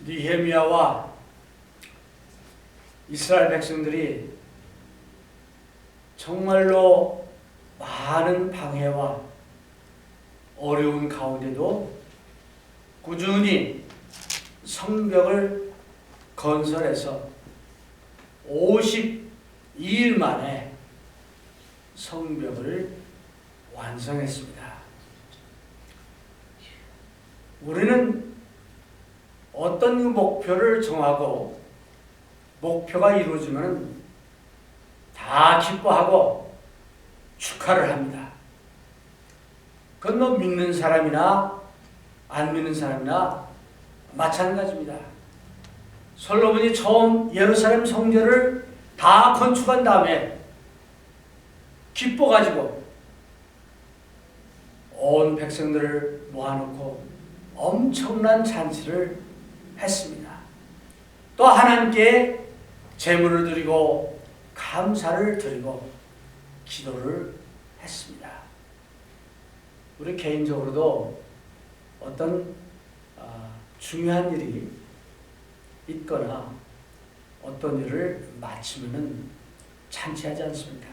느헤미야와 이스라엘 백성들이 정말로 많은 방해와 어려운 가운데도 꾸준히 성벽을 건설해서 52일 만에 성벽을 완성했습니다. 우리는 어떤 목표를 정하고 목표가 이루어지면 다 기뻐하고 축하를 합니다. 그건 뭐 믿는 사람이나 안 믿는 사람이나 마찬가지입니다. 솔로몬이 처음 예루살렘 성전을 다 건축한 다음에 기뻐가지고 온 백성들을 모아놓고 엄청난 잔치를 했습니다. 또 하나님께 제물을 드리고 감사를 드리고 기도를 했습니다. 우리 개인적으로도 어떤 중요한 일이 있거나 어떤 일을 마치면은 잔치하지 않습니까?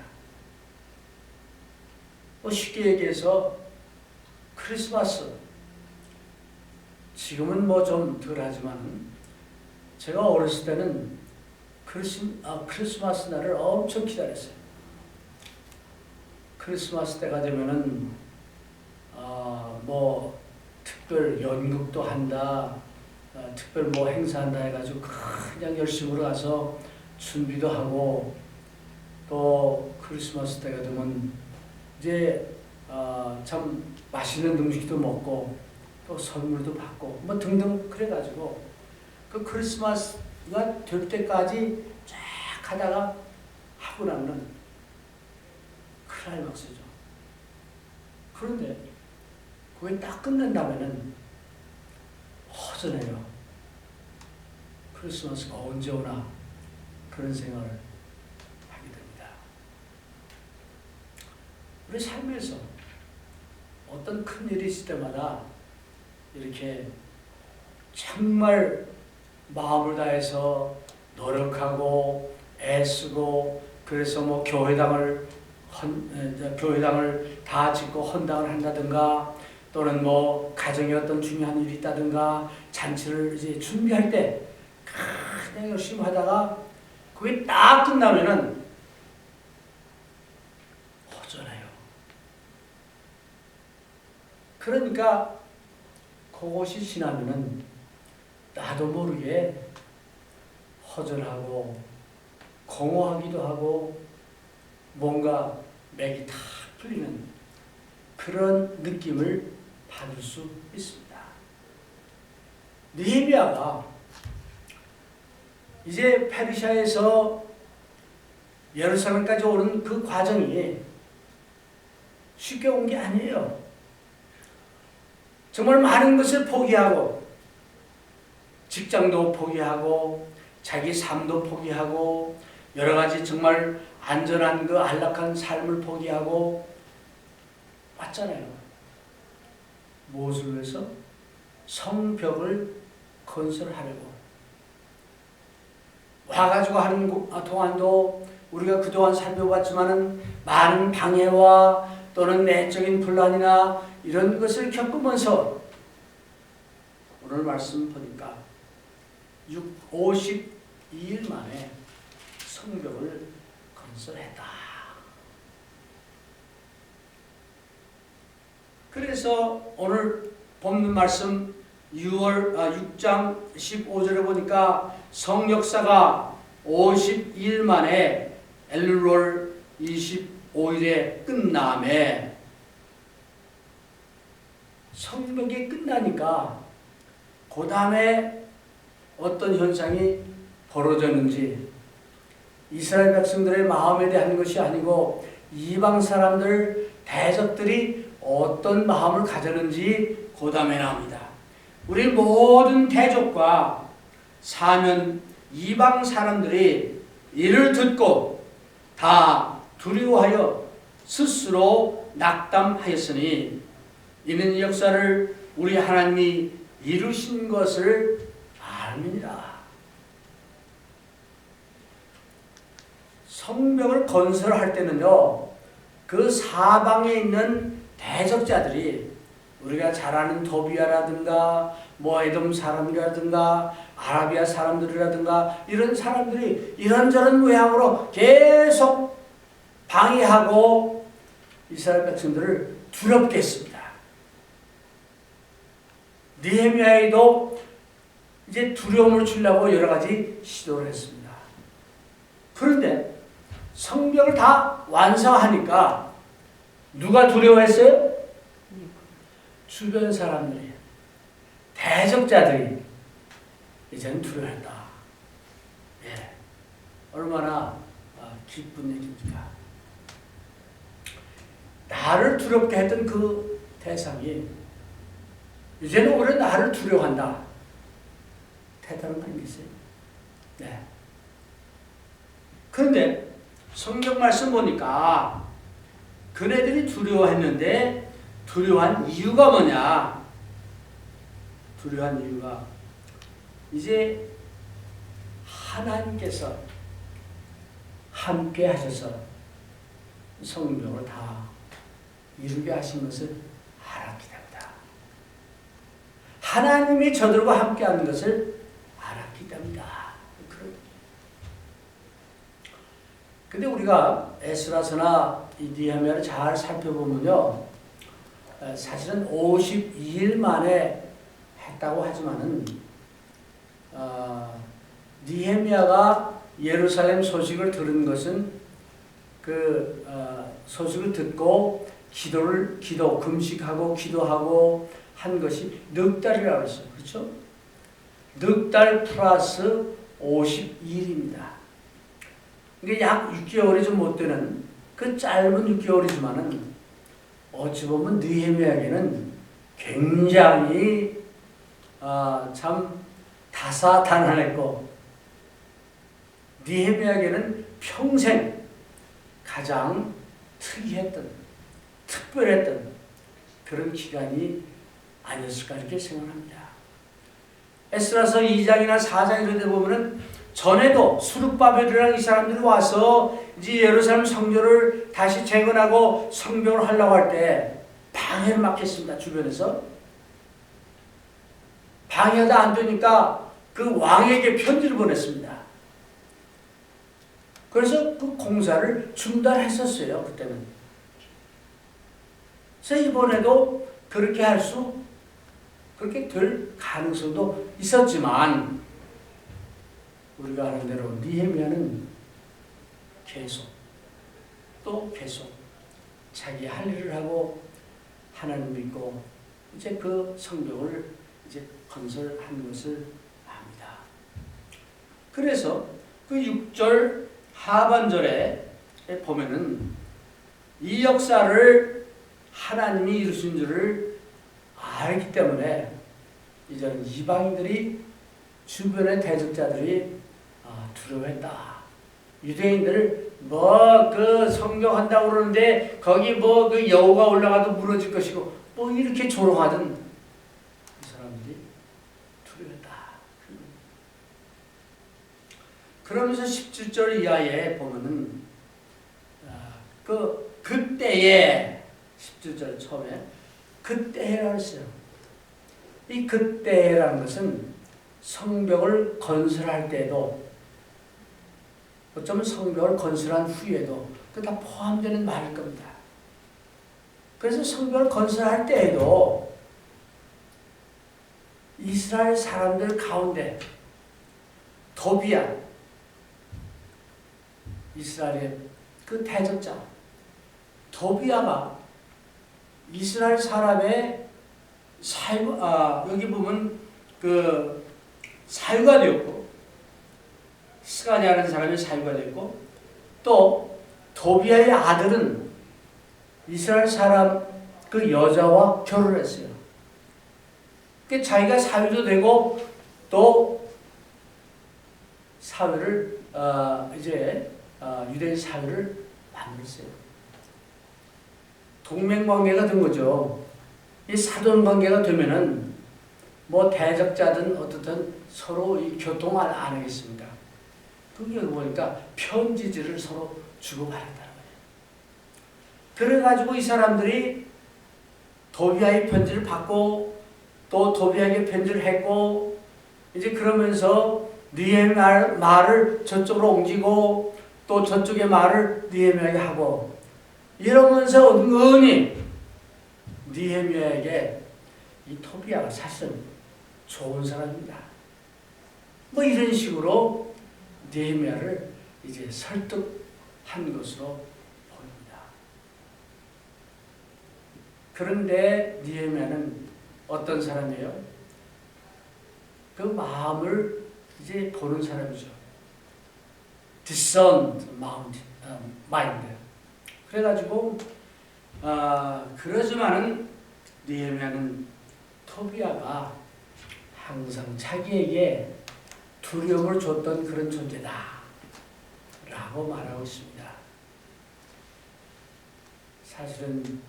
쉽게 얘기해서 크리스마스, 지금은 뭐 좀 덜하지만 제가 어렸을 때는 크리스마스 날을 엄청 기다렸어요. 크리스마스 때가 되면은 뭐 특별 연극도 한다, 특별 뭐 행사한다 해가지고 그냥 열심으로 가서 준비도 하고, 또 크리스마스 때가 되면 이제 참 맛있는 음식도 먹고 또 선물도 받고 뭐 등등 그래가지고 그 크리스마스가 될 때까지 쫙 하다가 하고 나면 클라이막스죠. 그런데 그게 딱 끝난다면은 허전해요. 크리스마스가 언제 오나 그런 생각을 하게 됩니다. 우리 삶에서 어떤 큰 일이 있을 때마다 이렇게 정말 마음을 다해서 노력하고 애쓰고, 그래서 뭐 교회당을 다 짓고 헌당을 한다든가, 또는 뭐 가정에 어떤 중요한 일이 있다든가 잔치를 이제 준비할 때 그냥 열심히 하다가 그게 딱 끝나면은 허전해요. 그러니까 그것이 지나면은 나도 모르게 허전하고 공허하기도 하고 뭔가 맥이 탁 풀리는 그런 느낌을 받을 수 있습니다. 느헤미야가 이제 페르시아에서 예루살렘까지 오는 그 과정이 쉽게 온 게 아니에요. 정말 많은 것을 포기하고, 직장도 포기하고 자기 삶도 포기하고 여러 가지 정말 안전한 그 안락한 삶을 포기하고 왔잖아요. 무엇을 위해서? 성벽을 건설하려고. 와가지고 하는 동안도 우리가 그동안 살펴봤지만은 많은 방해와 또는 내적인 분란이나 이런 것을 겪으면서 오늘 말씀 보니까 52일 만에 성벽을 건설했다. 그래서 오늘 본문 말씀 6장 15절에 보니까 성역사가 52일 만에 엘룰월 25일에 끝남에, 성벽이 끝나니까 그 다음에 어떤 현상이 벌어졌는지, 이스라엘 백성들의 마음에 대한 것이 아니고 이방 사람들, 대적들이 어떤 마음을 가졌는지 그 다음에 나옵니다. 우리 모든 대적과 사면 이방 사람들이 이를 듣고 다 두려워하여 스스로 낙담하였으니, 이는 이 역사를 우리 하나님이 이루신 것을 삶이니라. 성벽을 건설할 때는요, 그 사방에 있는 대적자들이 우리가 잘 아는 도비아라든가 뭐 에돔 사람이라든가 아라비아 사람들이라든가 이런 사람들이 이런저런 모양으로 계속 방해하고 이스라엘 백성들을 두렵게 했습니다. 느헤미야에도 이제 두려움을 주려고 여러 가지 시도를 했습니다. 그런데 성벽을 다 완성하니까 누가 두려워했어요? 주변 사람들이, 대적자들이 이제는 두려워했다. 예, 얼마나 기쁜 얘기입니까? 나를 두렵게 했던 그 대상이 이제는 오히려 나를 두려워한다. 대단한 거 아니겠어요? 네. 그런데 성경 말씀 보니까 그네들이 두려워했는데 두려워한 이유가 뭐냐? 두려워한 이유가 이제 하나님께서 함께 하셔서 성벽을 다 이루게 하신 것을 알았기 때문이다. 하나님이 저들과 함께 하는 것을 알았기 때문이다. 근데 우리가 에스라서나 이 느헤미야를 잘 살펴보면요, 사실은 52일 만에 했다고 하지만은 느헤미야가 예루살렘 소식을 들은 것은 그 소식을 듣고 금식하고 기도하고 한 것이 넉 달이라고 했어요. 그렇죠? 넉 달 플러스 52일입니다. 이게 약 6개월이 좀 못 되는 그 짧은 6개월이지만은 어찌 보면 느헤미야에게는 굉장히 참 다사다난했고 느헤미야에게는 평생 가장 특별했던 그런 기간이 아니었을까 이렇게 생각합니다. 에스라서 2장이나 4장 이런 데 보면은 전에도 수룹바벨이라는 이 사람들이 와서 이제 예루살렘 성전을 다시 재건하고 성벽을 하려고 할 때 방해를 막혔습니다. 주변에서. 방해하다 안 되니까 그 왕에게 편지를 보냈습니다. 그래서 그 공사를 중단했었어요. 그때는. 그래서 이번에도 그렇게 될 가능성도 있었지만 우리가 아는 대로 느헤미야는 계속 자기 할 일을 하고 하나님 믿고 이제 그 성벽을 이제 건설한 것을 압니다. 그래서 그 6절 하반절에 보면은 이 역사를 하나님이 이루신 줄을 알기 때문에 이제는 이방인들이 주변의 대적자들이 두려워했다. 유대인들을 그 성경한다고 그러는데 거기 그 여우가 올라가도 무너질 것이고 이렇게 조롱하던 이 사람들이 두려워했다. 그러면서 17절 이하에 보면은 그때에 17절 처음에 그때라고 했어요. 이 그때라는 것은 성벽을 건설할 때도 어쩌면 성벽을 건설한 후에도 그 다 포함되는 말일 겁니다. 그래서 성벽을 건설할 때에도 이스라엘 사람들 가운데 도비야 이스라엘의 그 대적자 도비야가 이스라엘 사람의 여기 보면 그 사유가 되었고 스가냐라는 사람이 사유가 되었고 또 도비야의 아들은 이스라엘 사람 그 여자와 결혼했어요. 그 자기가 사유도 되고 또 사회를 유대인 사회를 만들었어요. 동맹 관계가 된 거죠. 이 사돈 관계가 되면은 뭐 대적자든 어떻든 서로 이 교통을 안 하겠습니다. 그게 보니까 편지지를 서로 주고받았다는 거예요. 그래가지고 이 사람들이 도비아의 편지를 받고 또 도비아에게 편지를 했고 이제 그러면서 느헤미야 말을 저쪽으로 옮기고 또 저쪽의 말을 느헤미야에게 하고 이러면서 은근히 느헤미야에게 이 토비아가 사실은 좋은 사람입니다. 뭐 이런 식으로 느헤미야를 이제 설득한 것으로 보입니다. 그런데 느헤미야는 어떤 사람이에요? 그 마음을 이제 보는 사람이죠. discerned mind. 그래가지고 그러지만은 느헤미야는 토비아가 항상 자기에게 두려움을 줬던 그런 존재다 라고 말하고 있습니다. 사실은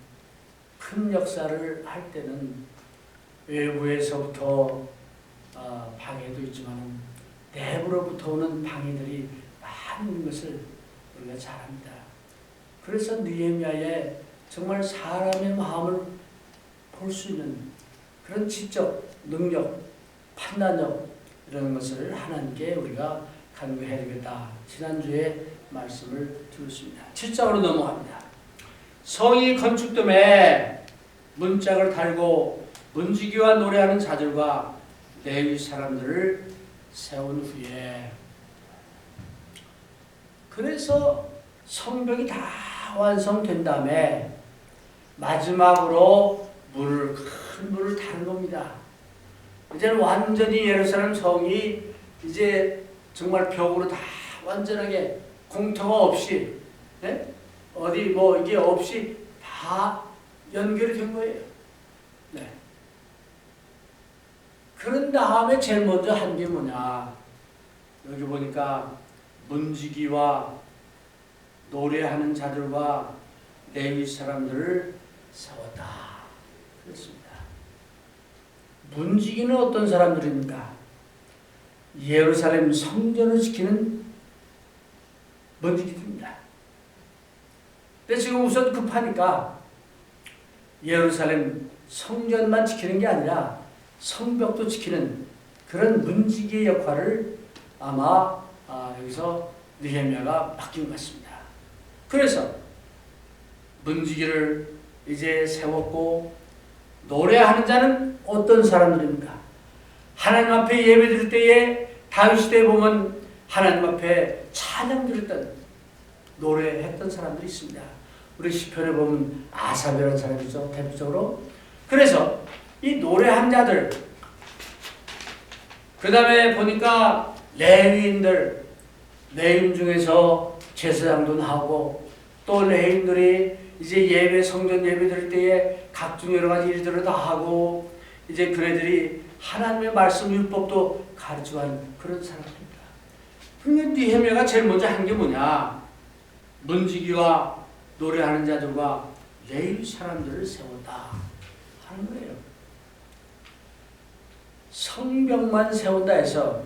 큰 역사를 할 때는 외부에서부터 방해도 있지만 내부로부터 오는 방해들이 많은 것을 우리가 잘 압니다. 그래서 느헤미야의 정말 사람의 마음을 볼 수 있는 그런 지적, 능력, 판단력 이런 것을 하나님께 우리가 간구해야 되겠다. 지난주에 말씀을 드렸습니다. 7장으로 넘어갑니다. 성이 건축됨에 문짝을 달고 문지기와 노래하는 자들과 레위 사람들을 세운 후에 그래서 성벽이 다 완성된 다음에 마지막으로 큰 문을 다는 겁니다. 이제는 완전히 예루살렘 성이 이제 정말 벽으로 다 완전하게 공터가 없이 어디 뭐 이게 없이 다 연결이 된 거예요. 네. 그런 다음에 제일 먼저 한 게 뭐냐? 여기 보니까 문지기와 노래하는 자들과 레위 사람들을 세웠다. 그렇습니다. 문지기는 어떤 사람들입니까? 예루살렘 성전을 지키는 문지기들입니다. 근데 지금 우선 급하니까 예루살렘 성전만 지키는 게 아니라 성벽도 지키는 그런 문지기의 역할을 아마 여기서 느헤미야가 맡긴 것 같습니다. 그래서 문지기를 이제 세웠고 노래하는 자는 어떤 사람들입니까? 하나님 앞에 예배 드릴 때에 다윗 시대에 보면 하나님 앞에 찬양 드렸던 노래했던 사람들이 있습니다. 우리 시편에 보면 아삽이라는 사람이죠. 대표적으로. 그래서 이 노래한 자들 그 다음에 보니까 레위인들 레위인 중에서 제사장도 나오고 또 레위인들이 이제 예배 성전 예배 드릴 때에 각종 여러 가지 일들을 다 하고 이제 그네들이 하나님의 말씀 율법도 가르쳐가는 그런 사람들입니다. 그러면 느헤미야가 제일 먼저 한 게 뭐냐? 문지기와 노래하는 자들과 레위 사람들을 세웠다 하는 거예요. 성벽만 세운다 해서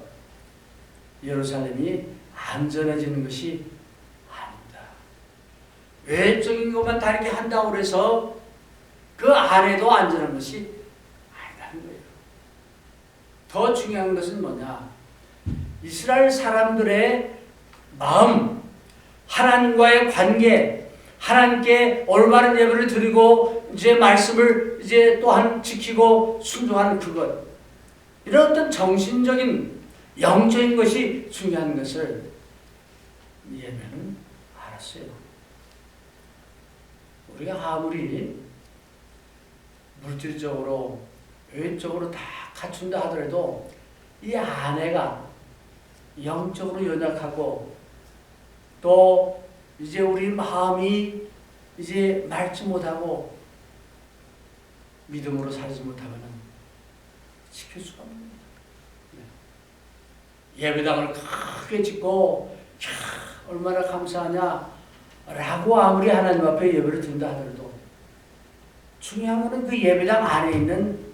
예루살렘이 안전해지는 것이 아닙니다. 외적인 것만 다 이렇게 한다고 해서 그 안에도 안전한 것이 아니라는 거예요. 더 중요한 것은 뭐냐? 이스라엘 사람들의 마음, 하나님과의 관계, 하나님께 올바른 예배를 드리고 이제 말씀을 이제 또한 지키고 순종하는 그것, 이런 어떤 정신적인 영적인 것이 중요한 것을 느헤미야는 알았어요. 우리가 아무리 물질적으로 외적으로 다 갖춘다 하더라도 이 아내가 영적으로 연약하고 또 이제 우리 마음이 이제 맑지 못하고 믿음으로 살지 못하면 지킬 수가 없는 거예요. 예배당을 크게 짓고 얼마나 감사하냐 라고 아무리 하나님 앞에 예배를 드린다 하더라도 중요한 것은 그 예배당 안에 있는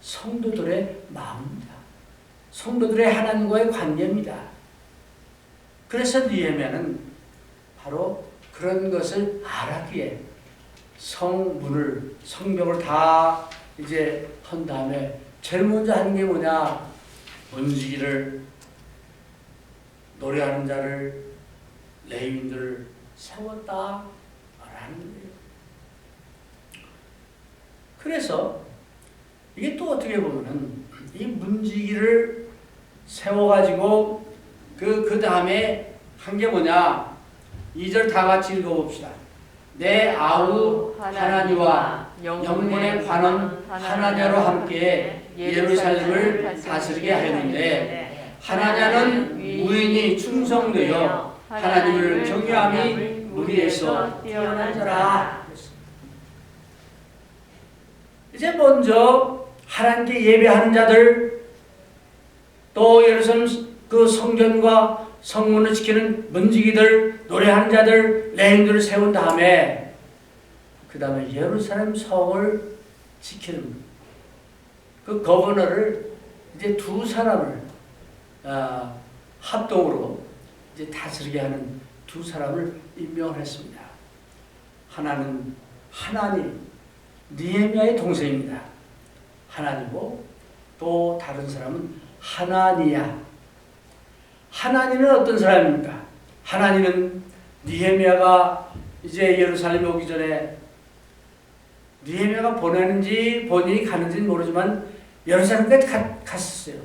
성도들의 마음입니다. 성도들의 하나님과의 관계입니다. 그래서 느헤미야는 바로 그런 것을 알았기에 성벽을 다 이제 한 다음에 제일 먼저 하는 게 뭐냐? 문지기를, 노래하는 자를, 레위인들을 세웠다라는 거예요. 그래서 이게 또 어떻게 보면은 이 문지기를 세워가지고 그 다음에 한 게 뭐냐? 2절 다 같이 읽어봅시다. 내 아우 하나니와 영문의 관원 하나냐로 함께 예루살렘을 다스리게 하였는데 하나냐는 무인이 충성되어 하나님을 경외함이 무리에서 뛰어난 자라. 이제 먼저 하나님께 예배하는 자들, 또 예루살렘 그 성전과 성문을 지키는 문지기들, 노래하는 자들, 레인들을 세운 다음에 그 다음에 예루살렘 성을 지키는 그 거버너를 이제 두 사람을 합동으로 이제 다스리게 하는 두 사람을 임명을 했습니다. 하나는 하나니 느헤미야의 동생입니다. 하나니고 또 다른 사람은 하나니야. 하나니는 어떤 사람입니까? 하나니는 느헤미야가 이제 예루살렘에 오기 전에 느헤미야가 보내는지 본인이 가는지는 모르지만 예루살렘까지 갔었어요.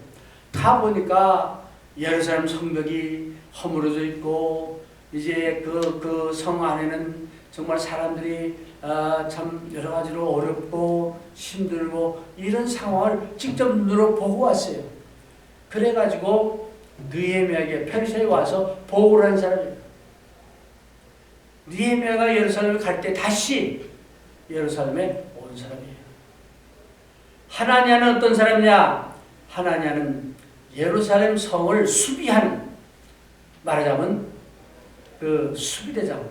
가보니까 예루살렘 성벽이 허물어져 있고 이제 그 성 안에는 정말 사람들이 참 여러 가지로 어렵고 힘들고 이런 상황을 직접 눈으로 보고 왔어요. 그래가지고 느헤미야에게 페르시아에 와서 보고를 한 사람이에요. 느헤미야가 예루살렘을 갈 때 다시 예루살렘에 온 사람이에요. 하나냐는 어떤 사람이냐? 하나냐는 예루살렘 성을 수비하는, 말하자면 그 수비대장,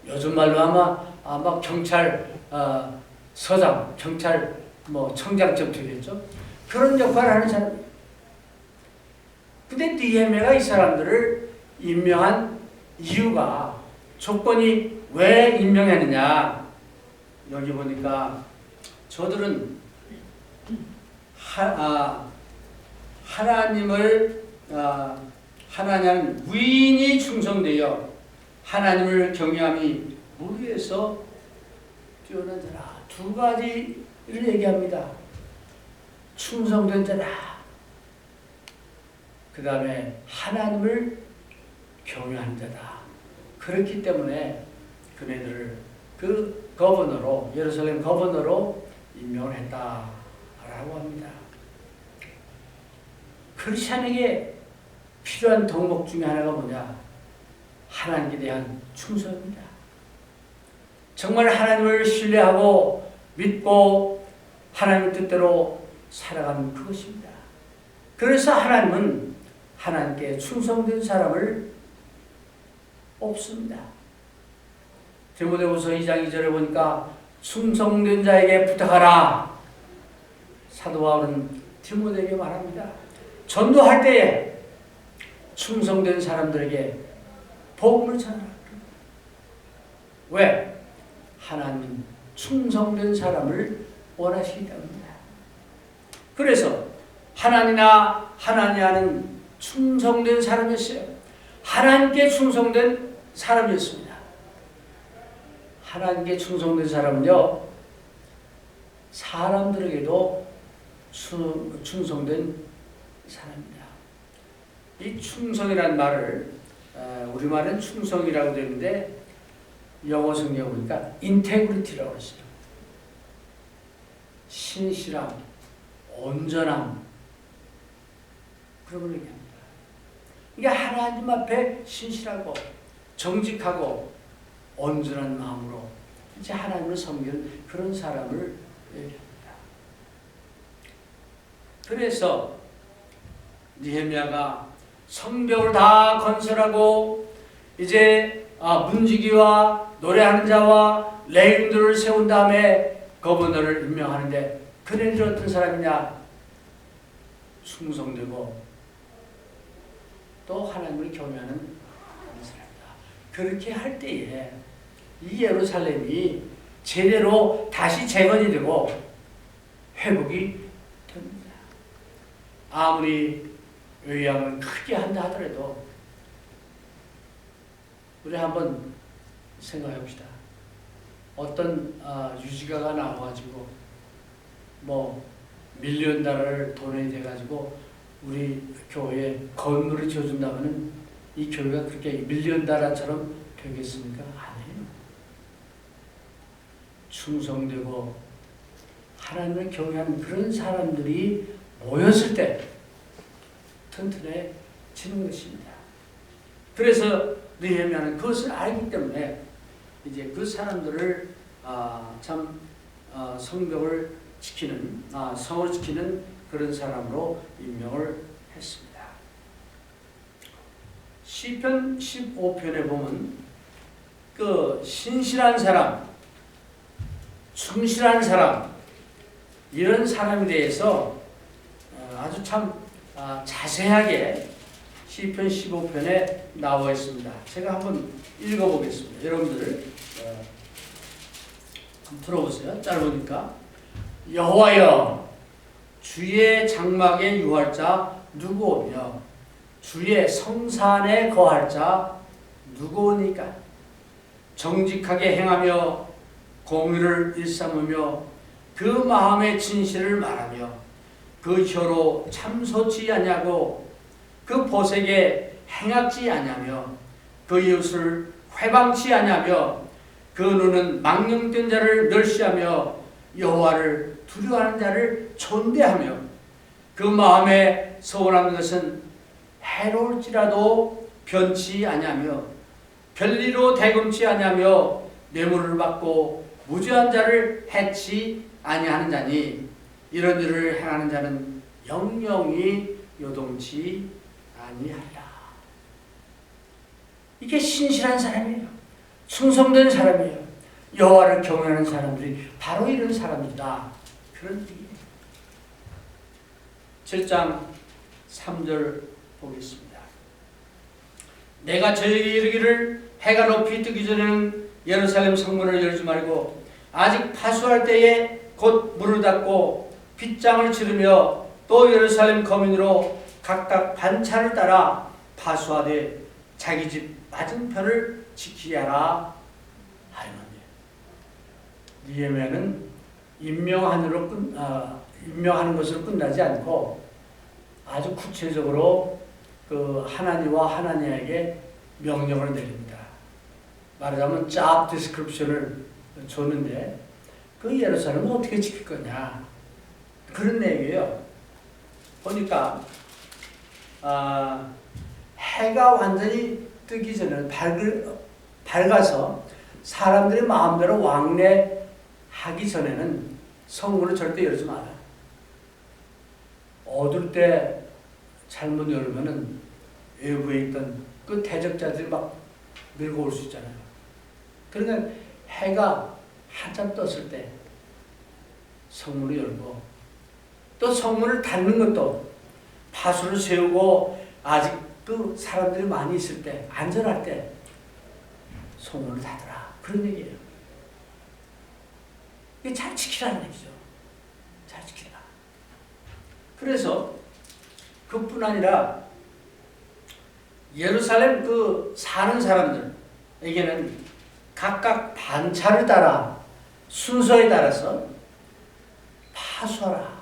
요즘 말로 아마 경찰 서장, 경찰 청장쯤 되겠죠. 그런 역할을 하는 사람이에요. 근데 느헤미야가 이 사람들을 임명한 이유가, 조건이 왜 임명했느냐? 여기 보니까 저들은 하나님을 하나냐는 무인이 충성되어 하나님을 경외함이 무리에서 뛰어난 자라. 두 가지를 얘기합니다. 충성된 자다. 그 다음에 하나님을 경외하는 자다. 그렇기 때문에 그네들을 그 거버너로, 예루살렘 거버너로 임명을 했다라고 합니다. 크리스찬에게 필요한 덕목 중에 하나가 뭐냐? 하나님께 대한 충성입니다. 정말 하나님을 신뢰하고 믿고 하나님의 뜻대로 살아가는 그것입니다. 그래서 하나님은 하나님께 충성된 사람을 뽑습니다. 디모데후서 2장 2절에 보니까 충성된 자에게 부탁하라. 사도 바울은 디모데에게 말합니다. 전도할 때에 충성된 사람들에게 복음을 전하라. 왜? 하나님은 충성된 사람을 원하시기 때문입니다. 그래서 하나니아는 충성된 사람이었어요. 하나님께 충성된 사람이었습니다. 하나님께 충성된 사람은요, 사람들에게도 충성된 사람입니다. 이 충성이라는 말을 우리말은 충성이라고 되는데 영어 성경에 보니까 인테그리티라고 했어요. 신실함, 온전함, 그런 걸 얘기합니다. 이게 하나님 앞에 신실하고 정직하고 온전한 마음으로 이제 하나님을 섬기는 그런 사람을 얘기합니다. 그래서 느헤미야가 성벽을 다 건설하고 이제 문지기와 노래하는 자와 레인들을 세운 다음에 거버너를 임명하는데 그네들이 어떤 사람이냐? 충성되고 또 하나님을 경외하는 사람이다. 그렇게 할 때에 이 예루살렘이 제대로 다시 재건이 되고 회복이 됩니다. 아무리 의향을 크게 한다 하더라도 우리 한번 생각해 봅시다. 어떤 유지가가 나와가지고 뭐 밀리언 달러를 돈이 돼가지고 우리 교회에 건물을 지어준다면은 이 교회가 그렇게 밀리언 달러처럼 되겠습니까? 아니에요. 충성되고 하나님을 경외하는 그런 사람들이 모였을 때 튼튼해지는 것입니다. 그래서 느헤미야는 그것을 알기 때문에 이제 그 사람들을 성벽을 지키는 성을 지키는 그런 사람으로 임명을 했습니다. 시편 15편에 보면 그 신실한 사람, 충실한 사람 이런 사람에 대해서 아주 참 자세하게 시편 15편에 나와 있습니다. 제가 한번 읽어보겠습니다. 여러분들 한번 들어보세요. 짧으니까. 여호와여, 주의 장막에 유할 자 누구오며 주의 성산에 거할 자 누구오니까? 정직하게 행하며 공의를 일삼으며 그 마음의 진실을 말하며 그 혀로 참소치 아니하고 그 보색에 행악지 아니하며 그 이웃을 회방치 아니하며 그 눈은 망령된 자를 멸시하며 여호와를 두려워하는 자를 존대하며 그 마음에 소원하는 것은 해로울지라도 변치 아니하며 별리로 대금치 아니하며 뇌물을 받고 무죄한 자를 해치 아니하는 자니 이런 일을 행하는 자는 영영이 요동치 아니하리라. 이게 신실한 사람이에요. 충성된 사람이에요. 여호와를 경외하는 사람들이 바로 이런 사람이다. 그런 얘기예요. 7장 3절 보겠습니다. 내가 저에게 이르기를 해가 높이 뜨기 전에는 예루살렘 성문을 열지 말고 아직 파수할 때에 곧 문을 닫고 빗장을 치르며 또 예루살렘 거민으로 각각 반차를 따라 파수하되 자기 집 맞은편을 지키게 하라 하였노니. 느헤미야는 임명하는 것으로 끝나지 않고 아주 구체적으로 그 하나님과 하나님에게 명령을 내립니다. 말하자면 job description을 줬는데 그 예루살렘을 어떻게 지킬 거냐 그런 얘기예요. 보니까 해가 완전히 뜨기 전에 밝아서 사람들이 마음대로 왕래하기 전에는 성문을 절대 열지 마라. 어두울 때 잘못 열으면은 외부에 있던 그 대적자들이 막 밀고 올 수 있잖아요. 그러니까 해가 한참 떴을 때 성문을 열고 또 성문을 닫는 것도 파수를 세우고 아직 그 사람들이 많이 있을 때 안전할 때 성문을 닫으라. 그런 얘기예요. 이게 잘 지키라는 얘기죠. 잘 지키라. 그래서 그뿐 아니라 예루살렘 그 사는 사람들에게는 각각 반차를 따라 순서에 따라서 파수하라.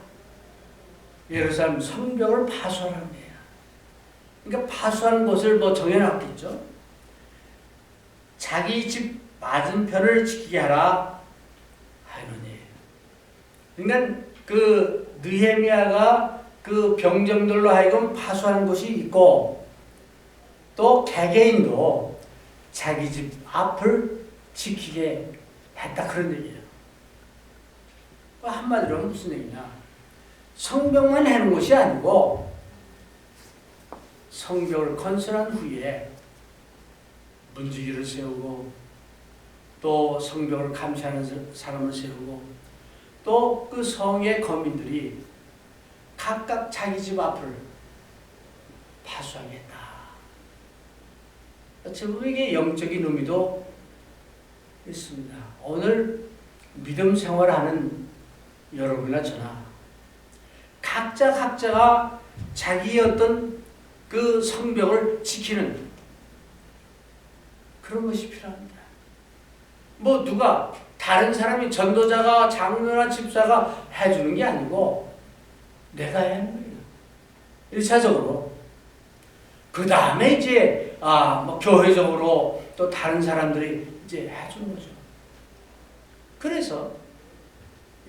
예루살렘 성벽을 파수하라는 거예요. 그러니까 파수하는 곳을 뭐 정해놨겠죠. 자기 집 맞은편을 지키게 하라 하노니. 그러니까 그 느헤미야가 그 병정들로 하여금 파수하는 곳이 있고 또 개개인도 자기 집 앞을 지키게 했다 그런 얘기예요. 한마디로 하면 무슨 얘기냐? 성벽만 해놓은 것이 아니고 성벽을 건설한 후에 문지기를 세우고 또 성벽을 감시하는 사람을 세우고 또 그 성의 거민들이 각각 자기 집 앞을 파수하겠다. 어쩌면 이게 영적인 의미도 있습니다. 오늘 믿음 생활하는 여러분이나 저나 각자가 자기의 어떤 그 성벽을 지키는 그런 것이 필요합니다. 뭐 누가 다른 사람이 전도자가 장로나 집사가 해주는 게 아니고 내가 해야 하는 거예요. 1차적으로. 그 다음에 이제 뭐 교회적으로 또 다른 사람들이 이제 해주는 거죠. 그래서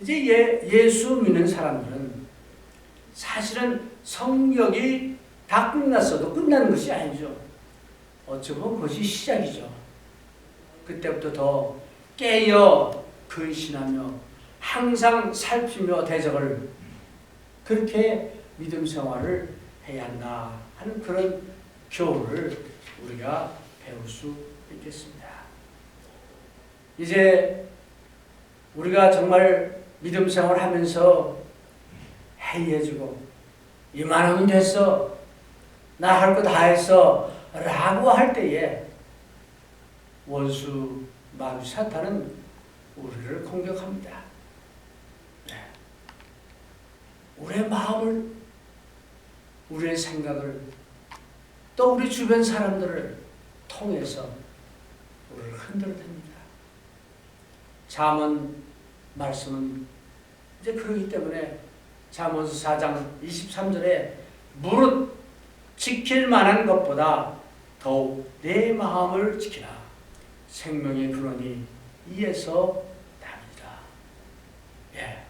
이제 예수 믿는 사람들은 사실은 성경이 다 끝났어도 끝나는 것이 아니죠. 어쩌면 그것이 시작이죠. 그때부터 더 깨어 근신하며 항상 살피며 대적을 그렇게 믿음 생활을 해야 한다 하는 그런 교훈을 우리가 배울 수 있겠습니다. 이제 우리가 정말 믿음 생활을 하면서 해이해지고 이만하면 됐어, 나 할 거 다 했어 라고 할 때에 원수 마귀 사탄은 우리를 공격합니다. 우리의 마음을, 우리의 생각을, 또 우리 주변 사람들을 통해서 우리를 흔들어댑니다. 잠언 말씀은 이제 그러기 때문에 잠언서 4장 23절에 무릇 지킬 만한 것보다 더욱 내 마음을 지키라. 생명의 근원이 이에서 나니라. 예.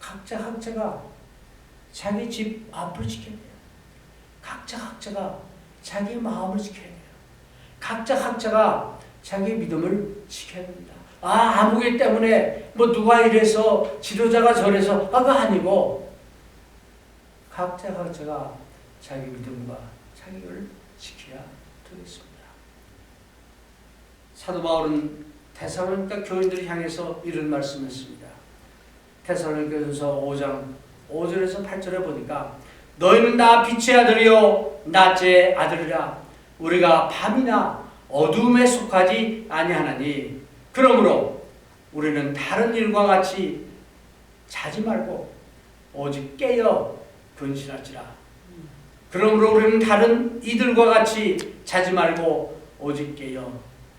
각자가 자기 집 앞을 지켜야 돼요. 각자가 자기 마음을 지켜야 돼요. 각자가 자기 믿음을 지켜야 됩니다. 아무개 때문에 뭐 누가 이래서 지도자가 저래서 그거 아니고 각자가 자기 믿음과 자기를 지켜야 되겠습니다. 사도 바울은 데살로니가 교인들을 향해서 이런 말씀했습니다. 데살로니가전서 5장 5절에서 8절에 보니까 너희는 다 빛의 아들이요 낮의 아들이라. 우리가 밤이나 어둠에 속하지 아니하나니 그러므로 우리는 다른 일과 같이 자지 말고 오직 깨어 근신할지라. 그러므로 우리는 다른 이들과 같이 자지 말고 오직 깨어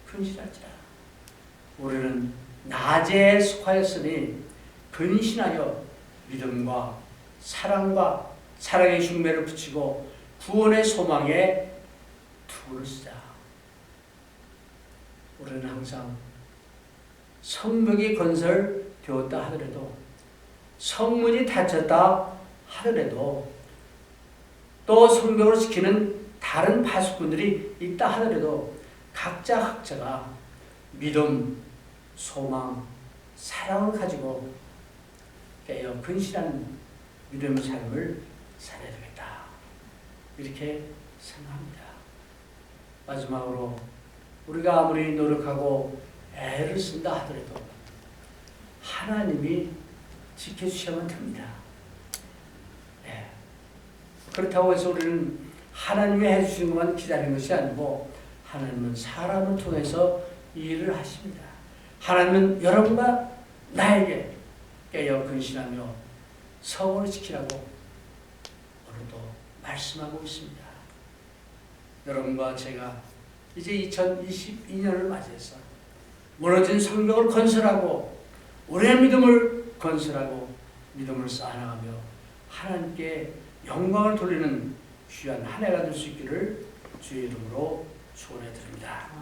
근신할지라. 우리는 낮에 속하였으니 근신하여 믿음과 사랑의 흉배를 붙이고 구원의 소망에 투구를 쓰자. 우리는 항상 성벽이 건설되었다 하더라도, 성문이 닫혔다 하더라도, 또 성벽을 지키는 다른 파수꾼들이 있다 하더라도 각자가 믿음, 소망, 사랑을 가지고 깨어 근신하는 믿음의 삶을 살아야 되겠다. 이렇게 생각합니다. 마지막으로 우리가 아무리 노력하고 애를 쓴다 하더라도 하나님이 지켜주시면 됩니다. 네. 그렇다고 해서 우리는 하나님이 해주시는 것만 기다리는 것이 아니고 하나님은 사람을 통해서 일을 하십니다. 하나님은 여러분과 나에게 깨어 근신하며 성을 지키라고 오늘도 말씀하고 있습니다. 여러분과 제가 이제 2022년을 맞이해서 무너진 성벽을 건설하고 우리의 믿음을 건설하고 믿음을 쌓아나가며 하나님께 영광을 돌리는 귀한 한 해가 될 수 있기를 주의 이름으로 축원해 드립니다.